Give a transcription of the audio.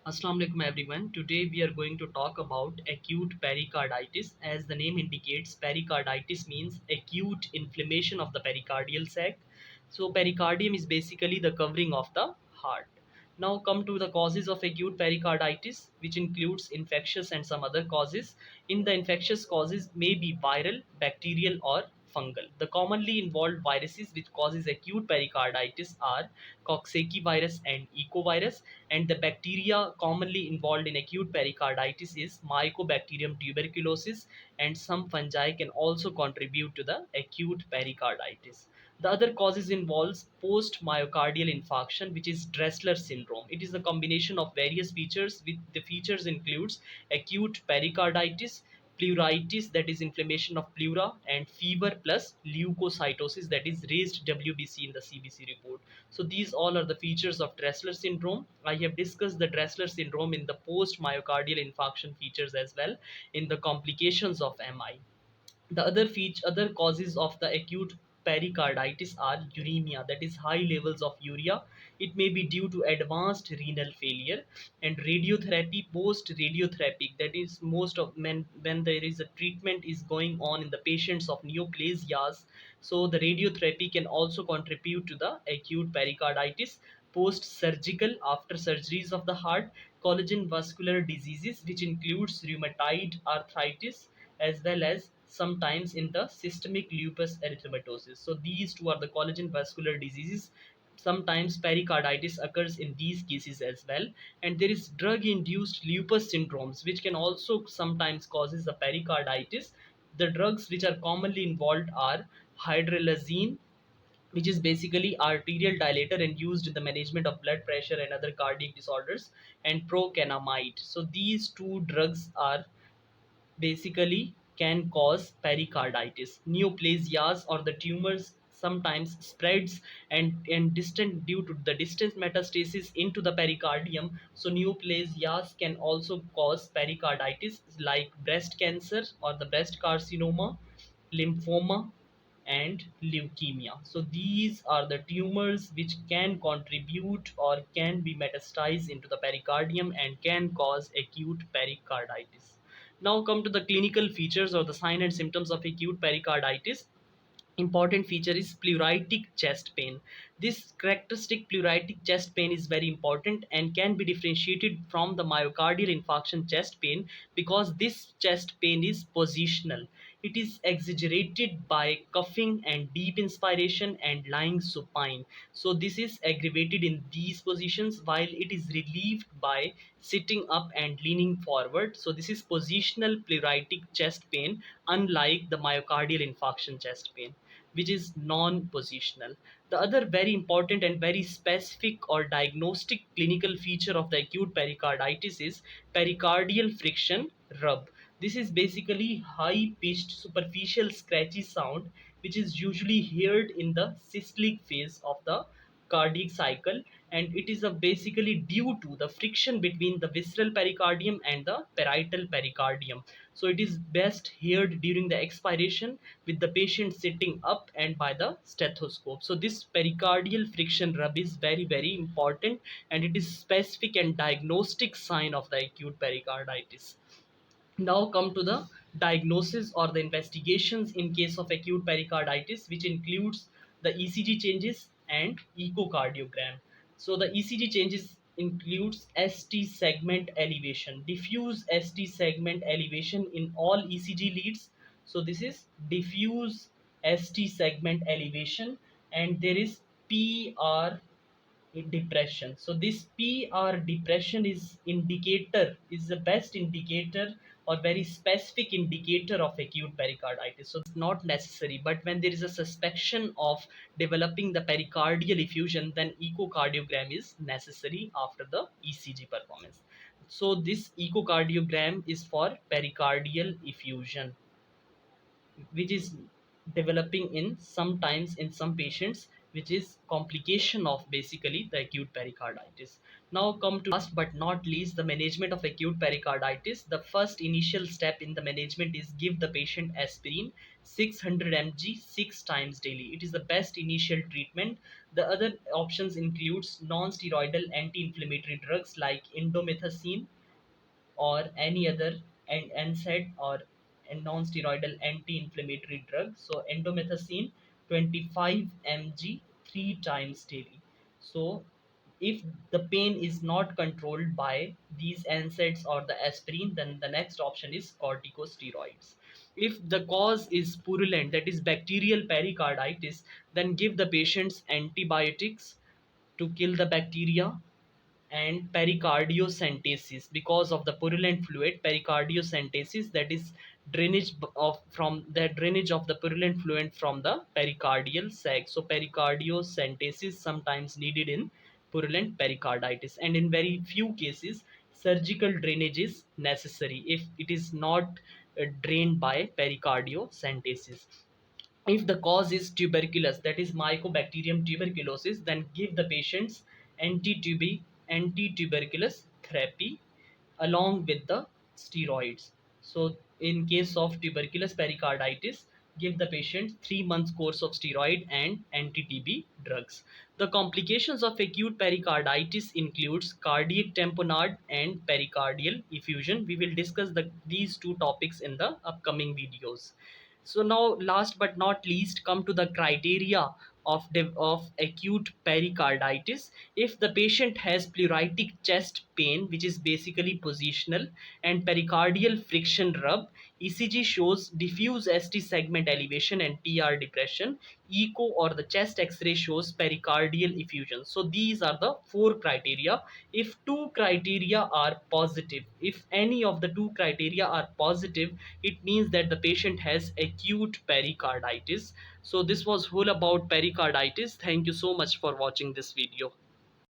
Assalamu alaikum everyone. Today we are going to talk about acute pericarditis. As the name indicates, pericarditis means acute inflammation of the pericardial sac. So pericardium is basically the covering of the heart. Now come to the causes of acute pericarditis, which includes infectious and some other causes. In the infectious causes may be viral, bacterial or fungal. The commonly involved viruses which causes acute pericarditis are Coxsackie virus and Ecovirus, and the bacteria commonly involved in acute pericarditis is Mycobacterium tuberculosis, and some fungi can also contribute to the acute pericarditis. The other causes involves post myocardial infarction, which is Dressler syndrome. It is a combination of various features. With the features includes acute pericarditis, pleuritis, that is inflammation of pleura, and fever plus leukocytosis, that is raised WBC in the CBC report. So these all are the features of Dressler syndrome. I have discussed the Dressler syndrome in the post myocardial infarction features as well in the complications of MI. The other causes of the acute pericarditis are uremia, that is high levels of urea. It may be due to advanced renal failure, and radiotherapy, post radiotherapy, that is most of men when there is a treatment is going on in the patients of neoplasias. So the radiotherapy can also contribute to the acute pericarditis. Post surgical, after surgeries of the heart, collagen vascular diseases, which includes rheumatoid arthritis as well as sometimes in the systemic lupus erythematosus. So these two are the collagen vascular diseases. Sometimes pericarditis occurs in these cases as well, and there is drug induced lupus syndromes which can also sometimes causes the pericarditis. The drugs which are commonly involved are hydralazine, which is basically arterial dilator and used in the management of blood pressure and other cardiac disorders, and procanamide. So these two drugs are basically can cause pericarditis. Neoplasias or the tumors sometimes spreads and distant due to the distant metastasis into the pericardium. So neoplasias can also cause pericarditis like breast cancer or the breast carcinoma, lymphoma, and leukemia. So these are the tumors which can contribute or can be metastasized into the pericardium and can cause acute pericarditis. Now come to the clinical features or the sign and symptoms of acute pericarditis. Important feature is pleuritic chest pain. This characteristic pleuritic chest pain is very important and can be differentiated from the myocardial infarction chest pain because this chest pain is positional. It is exaggerated by coughing and deep inspiration and lying supine. So this is aggravated in these positions while it is relieved by sitting up and leaning forward. So this is positional pleuritic chest pain, unlike the myocardial infarction chest pain, which is non-positional. The other very important and very specific or diagnostic clinical feature of the acute pericarditis is pericardial friction rub. This is basically high-pitched superficial scratchy sound which is usually heard in the systolic phase of the cardiac cycle, and it is basically due to the friction between the visceral pericardium and the parietal pericardium. So it is best heard during the expiration with the patient sitting up and by the stethoscope. So this pericardial friction rub is very important, and it is specific and diagnostic sign of the acute pericarditis. Now come to the diagnosis or the investigations in case of acute pericarditis, which includes the ECG changes and echocardiogram. So the ECG changes includes ST segment elevation, diffuse ST segment elevation in all ECG leads. So this is diffuse ST segment elevation, and there is PR depression. So this PR depression is the best indicator or very specific indicator of acute pericarditis. So it's not necessary, but when there is a suspicion of developing the pericardial effusion, then echocardiogram is necessary after the ECG performance. So this echocardiogram is for pericardial effusion, which is developing in sometimes in some patients which is complication of basically the acute pericarditis. Now come to last but not least, the management of acute pericarditis. The first initial step in the management is give the patient aspirin 600 mg 6 times daily. It is the best initial treatment. The other options includes non-steroidal anti-inflammatory drugs like indomethacin or any other and NSAID or a non-steroidal anti-inflammatory drug. So endomethacin 25 mg 3 times daily. So if the pain is not controlled by these NSAIDs or the aspirin, then the next option is corticosteroids. If the cause is purulent, that is bacterial pericarditis, then give the patients antibiotics to kill the bacteria, and pericardiocentesis because of the purulent fluid. Pericardiocentesis, that is drainage of the purulent fluid from the pericardial sac. So pericardiocentesis sometimes needed in purulent pericarditis, and in very few cases surgical drainage is necessary if it is not drained by pericardiocentesis. If the cause is tuberculosis, that is mycobacterium tuberculosis, then give the patients anti-tuberculous therapy along with the steroids. So in case of tuberculous pericarditis, give the patient 3 months course of steroid and anti-TB drugs. The complications of acute pericarditis includes cardiac tamponade and pericardial effusion. We will discuss these two topics in the upcoming videos. So now, last but not least, come to the criteria of acute pericarditis. If the patient has pleuritic chest pain, which is basically positional, and pericardial friction rub, ECG shows diffuse ST segment elevation and TR depression, echo or the chest X-ray shows pericardial effusion. So these are the four criteria. If two criteria are positive, if any of the two criteria are positive, it means that the patient has acute pericarditis. So this was whole about pericarditis. Thank you so much for watching this video.